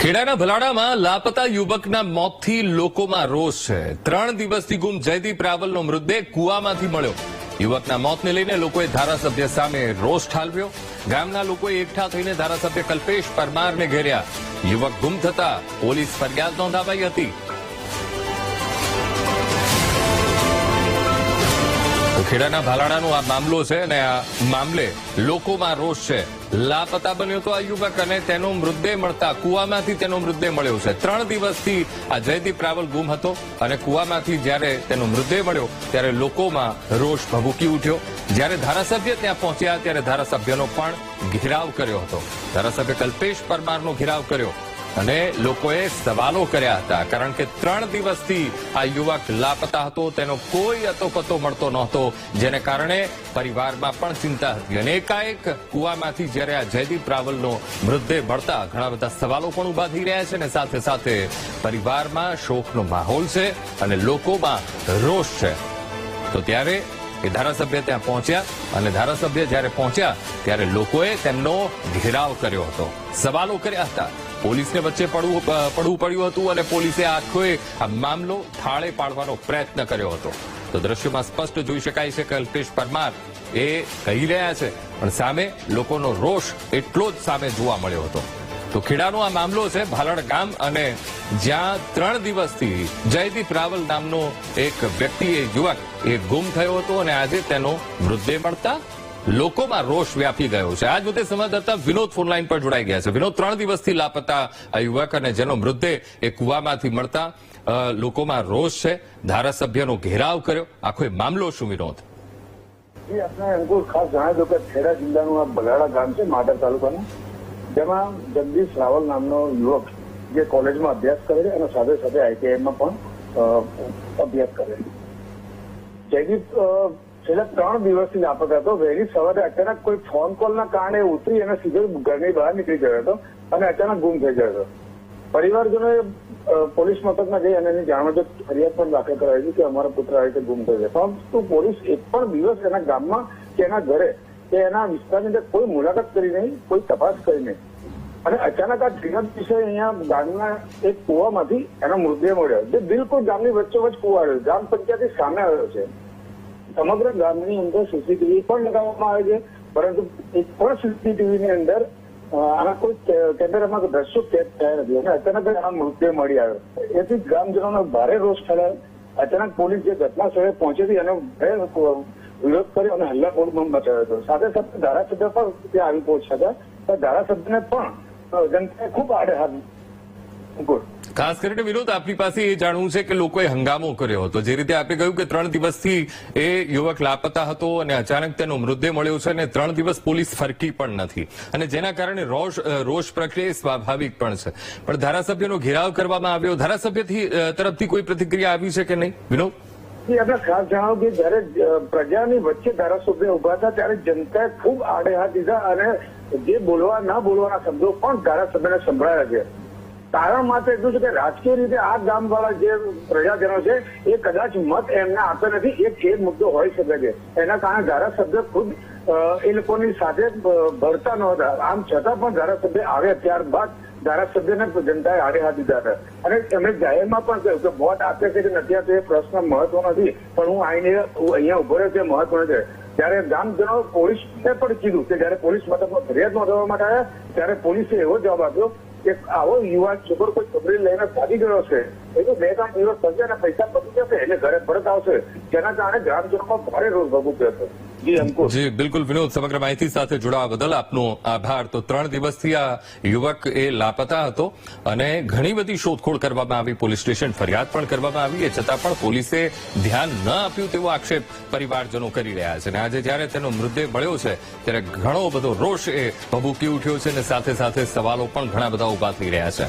ખેડાના ભલાડામાં લાપતા યુવકના મોતથી લોકોમાં રોષ છે। 3 દિવસથી ગુમ જયદીપ રાવલનો મૃતદેહ કુવામાંથી મળ્યો। યુવકના મોતને લઈને લોકોએ ધારાસભ્ય સામે રોષ ઠાલવ્યો। ગામના લોકોએ એકઠા થઈને ધારાસભ્ય કલ્પેશ પરમારને ઘેર્યા। યુવક ગુમ થતા પોલીસ ફરિયાદ નોંધાવાઈ હતી। ખેડાના ભાલાડાનો આ મામલો છે અને આ મામલે લોકોમાં રોષ છે। લાપતા બન્યો તો આ યુવક અને તેનો મૃતદેહ મળતા કુવામાંથી તેનો મૃતદેહ મળ્યો છે। 3 દિવસથી આ જયદીપ રાવલ ગુમ હતો અને કુવામાંથી જ્યારે તેનો મૃતદેહ મળ્યો ત્યારે લોકોમાં રોષ ભભૂકી ઉઠ્યો। જ્યારે ધારાસભ્ય ત્યાં પહોંચ્યા ત્યારે ધારાસભ્યનો પણ ઘેરાવ કર્યો હતો। ધારાસભ્ય કલ્પેશ પરમારનો ઘેરાવ કર્યો અને લોકોએ સવાલો કર્યા હતા, કારણ કે 3 દિવસથી આ યુવક લાપતા હતો, તેનો કોઈ અતોપતો મળતો નહોતો, જેને કારણે પરિવારમાં પણ ચિંતા હતી। અને એકાએક કુવામાંથી જ્યારે આ જયદીપ રાવલનો મૃતદેહ મળતા ઘણા બધા સવાલો પણ ઉભા થઈ રહ્યા છે અને સાથે સાથે પરિવારમાં શોકનો માહોલ છે અને લોકોમાં રોષ છે। તો ત્યારે એ ધારાસભ્ય ત્યાં પહોંચ્યા અને ધારાસભ્ય જ્યારે પહોંચ્યા ત્યારે લોકોએ તેમનો ઘેરાવ કર્યો હતો, સવાલો કર્યા હતા। પોલીસને વચ્ચે પડવું પડ્યું હતું અને પોલીસે આખો આ મામલો થાળે પાડવાનો પ્રયત્ન કર્યો હતો। તો દ્રશ્યોમાં સ્પષ્ટ જોઈ શકાય છે કે કલ્પેશ પરમાર એ કહી રહ્યા છે, પણ સામે લોકોનો રોષ એટલો જ સામે જોવા મળ્યો હતો। તો ખેડાનો આ મામલો છે, ભાલડ ગામ, અને જ્યાં 3 દિવસથી જયદીપ રાવલ નામનો એક વ્યક્તિ, યુવક એ ગુમ થયો હતો અને આજે તેનો મૃતદેહ મળતા લોકોમાં રોષ વ્યાપી ગયો છે। આજ મુદ્દે સંવાદદાતા વિનોદ ફોનલાઈન પર જોડાઈ ગયા છે। વિનોદ, 3 દિવસથી લાપતા આ યુવક અને જેનો મૃતદેહ એ કુવામાંથી મળતા લોકોમાં રોષ છે, ધારાસભ્યનો ઘેરાવ કર્યો, આખો મામલો શું વિનોદ? જી, આપણે અંકુર ખાસ જણાવી દો કે ખેડા જિલ્લાનું આ ભલાડા ગામ છે, માદર તાલુકાનું, જેમાં જગદીશ રાવલ નામનો યુવક જે કોલેજમાં અભ્યાસ કરે છે અને સાથે સાથે આઈટીઆઈમાં પણ અભ્યાસ કરે છે। જયદીપ છેલ્લા 3 દિવસથી લાપતા હતો। વહેલી સવારે અચાનક કોઈ ફોન કોલના કારણે ઉતરી અને સીધો ઘરની બહાર નીકળી ગયો હતો અને અચાનક ગુમ થઈ ગયો હતો। પરિવારજનોએ પોલીસ મથકમાં જઈ અને એની જાણવા ફરિયાદ પણ દાખલ કરાવી હતી કે અમારા પુત્ર આ રીતે ગુમ થયો છે, પરંતુ પોલીસ એક પણ દિવસ એના ગામમાં કે એના ઘરે કે એના વિસ્તારની અંદર કોઈ મુલાકાત કરી નહીં, કોઈ તપાસ કરી નહીં। અને અચાનક આ ત્રીજા દિવસે અહીંયા ગામના એક કુવામાંથી એનો મૃતદેહ મળ્યો, જે બિલકુલ ગામની વચ્ચોવચ્ચ કુવા આવ્યો, ગ્રામ પંચાયતની સામે આવ્યો છે। સમગ્ર ગામની અંદર સીસીટીવી પણ લગાવવામાં આવે છે, પરંતુ એક પણ સીસીટીવીની અંદર આના કોઈ કેમેરામાં દ્રશ્યો કેદ થયા નથી અને અચાનક આ મૃતદેહ મળી આવ્યો। એથી ગ્રામજનોનો ભારે રોષ ફેલાયો। અચાનક પોલીસ જે ઘટના સ્થળે પહોંચી હતી એનો વિરોધ કર્યો અને હલ્લાબોલ મચાવ્યો હતો। સાથે સાથે ધારાસભ્ય પણ ત્યાં આવી પહોંચ્યા હતા। ધારાસભ્યને પણ જનતાએ ખૂબ આડે હાથ। ખાસ કરીને વિનોદ, આપની પાસે એ જાણવું છે કે લોકોએ હંગામો કર્યો હતો, જે રીતે આપણે કહ્યું કે 3 દિવસથી એ યુવક લાપતા હતો અને અચાનક તેનો મૃતદેહ મળ્યો છે અને 3 દિવસ પોલીસ ફરકી પણ નથી, અને જેના કારણે રોષ પ્રગટે સ્વાભાવિક પણ છે, પણ ધારાસભ્યનો ઘેરાવ કરવામાં આવ્યો, ધારાસભ્ય તરફથી કોઈ પ્રતિક્રિયા આવી છે કે નહીં વિનોદ? આપણે ખાસ જણાવો કે જયારે પ્રજાની વચ્ચે ધારાસભ્ય ઉભા હતા ત્યારે જનતાએ ખૂબ આડે હાથ દીધા અને જે બોલવા ના બોલવાના શબ્દો પણ ધારાસભ્યને સંભળાયા છે। કારણ માત્ર એટલું છે કે રાજકીય રીતે આ ગામવાળા જે પ્રજાજનો છે એ કદાચ મત એમને આપે નથી, એક મુદ્દો હોઈ શકે છે, એના કારણે ધારાસભ્ય ખુદ એ લોકોની સાથે ભળતા નહોતા। આમ છતાં પણ ધારાસભ્ય આવ્યા ત્યારબાદ ધારાસભ્યને જનતાએ આડે હાથ દીધા હતા અને એમણે જાહેરમાં પણ કહ્યું કે વોટ આપે છે કે નથી આપે એ પ્રશ્ન મહત્વ નથી, પણ હું અહીંયા ઉભો રહ્યો તે મહત્વનો છે। ત્યારે ગામજનો પોલીસને પણ કીધું કે જયારે પોલીસ મથકમાં ફરિયાદ નોંધવા માટે આવ્યા ત્યારે પોલીસે એવો જવાબ આપ્યો કે આવો યુવાન છોકરો કોઈ છોકરી લઈને ભાગી ગયો છે, એ તો 2-3 દિવસ થશે અને પૈસા પતી જશે એટલે ઘરે પરત આવશે, જેના કારણે ગ્રામજનોમાં ભારે રોષ ભભૂક્યો હતો। જી બિલકુલ વિનોદ, સમગ્ર માહિતી સાથે જોડાવા બદલ આપનો આભાર। તો 3 દિવસથી આ યુવક એ લાપતા હતો અને ઘણી બધી શોધખોળ કરવામાં આવી, પોલીસ સ્ટેશન ફરિયાદ પણ કરવામાં આવી, છતાં પણ પોલીસે ધ્યાન ન આપ્યું તેવો આક્ષેપ પરિવારજનો કરી રહ્યા છે। અને આજે જયારે તેનો મૃતદેહ મળ્યો છે ત્યારે ઘણો બધો રોષ એ ભભૂકી ઉઠ્યો છે અને સાથે સાથે સવાલો પણ ઘણા બધા ઉભા થઈ રહ્યા છે।